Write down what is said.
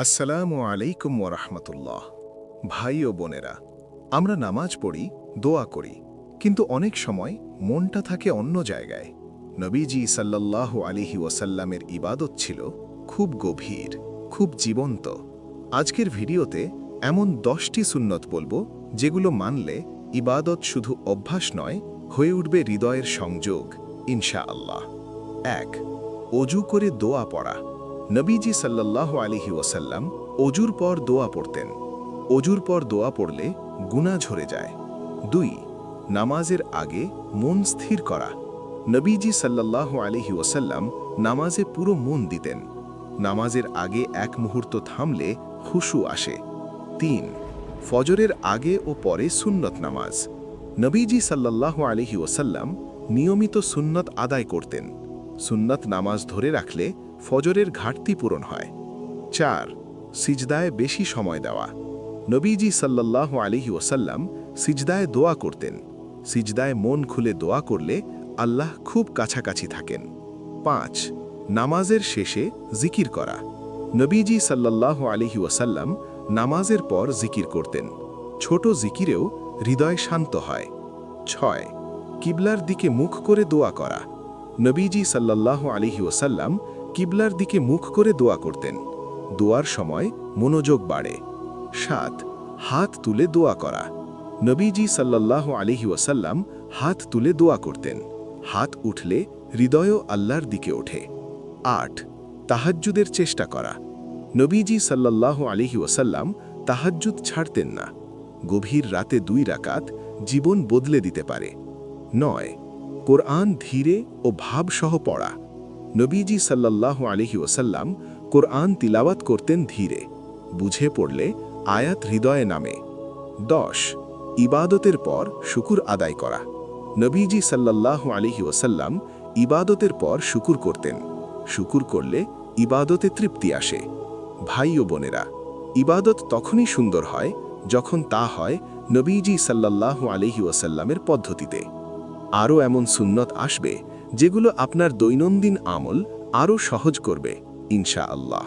আসসালামু আলাইকুম ওরহমতুল্লাহ। ভাই ও বোনেরা, আমরা নামাজ পড়ি, দোয়া করি, কিন্তু অনেক সময় মনটা থাকে অন্য জায়গায়। নবীজি সাল্লাল্লাহু আলাইহি ওয়াসাল্লামের ইবাদত ছিল খুব গভীর, খুব জীবন্ত। আজকের ভিডিওতে এমন 10টি সুন্নত বলবো যেগুলো মানলে ইবাদত শুধু অভ্যাস নয়, হয়ে উঠবে হৃদয়ের সংযোগ ইনশাআল্লাহ। ১. অজু করে দোয়া পড়া। নবীজি সাল্লাল্লাহু আলাইহি ওয়াসাল্লাম অজুর পর দোয়া পড়তেন। অজুর পর দোয়া পড়লে গুনাহ ঝরে যায়। ২. নামাজের আগে মন স্থির করা। নবীজি সাল্লাল্লাহু আলাইহি ওয়াসাল্লাম নামাজে পুরো মন দিতেন। নামাজের আগে এক মুহূর্ত থামলে খুশু আসে। ৩. ফজরের আগে ও পরে সুন্নত নামাজ। নবীজি সাল্লাল্লাহু আলাইহি ওয়াসাল্লাম নিয়মিত সুন্নত আদায় করতেন। সুন্নত নামাজ ধরে রাখলে ফজরের ঘাটতি পূরণ হয়। ৪. সিজদায় বেশি সময় দেওয়া। নবীজি সাল্লাল্লাহু আলাইহি ওয়াসাল্লাম সিজদায় দোয়া করতেন। সিজদায় মন খুলে দোয়া করলে আল্লাহ খুব কাছাকাছি থাকেন। ৫. নামাজের শেষে জিকির করা। নবীজি সাল্লাল্লাহু আলাইহি ওয়াসাল্লাম নামাজের পর জিকির করতেন। ছোট জিকিরেও হৃদয় শান্ত হয়। ৬. কিবলার দিকে মুখ করে দোয়া করা। নবীজি সাল্লাল্লাহু আলাইহি ওয়াসাল্লাম কিবলার দিকে মুখ করে দোয়া করতেন। দোয়ার সময় মনোযোগ বাড়ে। ৭. হাত তুলে দোয়া করা। নবীজি সাল্লাল্লাহু আলাইহি ওয়াসাল্লাম হাত তুলে দোয়া করতেন। হাত উঠলে হৃদয়ও আল্লাহর দিকে ওঠে। ৮. তাহাজ্জুদের চেষ্টা করা। নবীজি সাল্লাল্লাহু আলাইহি ওয়াসাল্লাম তাহাজ্জুদ ছাড়তেন না। গভীর রাতে 2 রাকাত জীবন বদলে দিতে পারে। ৯. কোরআন ধীরে ও ভাবসহ পড়া। নবীজি সাল্লাল্লাহু আলাইহি ওয়াসাল্লাম কোরআন তিলাওয়াত করতেন ধীরে। বুঝে পড়লে আয়াত হৃদয়ে নামে। ১০. ইবাদতের পর শুকুর আদায় করা। নবীজি সাল্লাল্লাহু আলাইহি ওয়াসাল্লাম ইবাদতের পর শুকুর করতেন। শুকুর করলে ইবাদতে তৃপ্তি আসে। ভাই ও বোনেরা, ইবাদত তখনই সুন্দর হয় যখন তা হয় নবীজি সাল্লাল্লাহু আলাইহি ওয়াসাল্লামের পদ্ধতিতে। আরও এমন সুন্নত আসবে যেগুলো আপনার দৈনন্দিন আমল আরও সহজ করবে ইনশাআল্লাহ।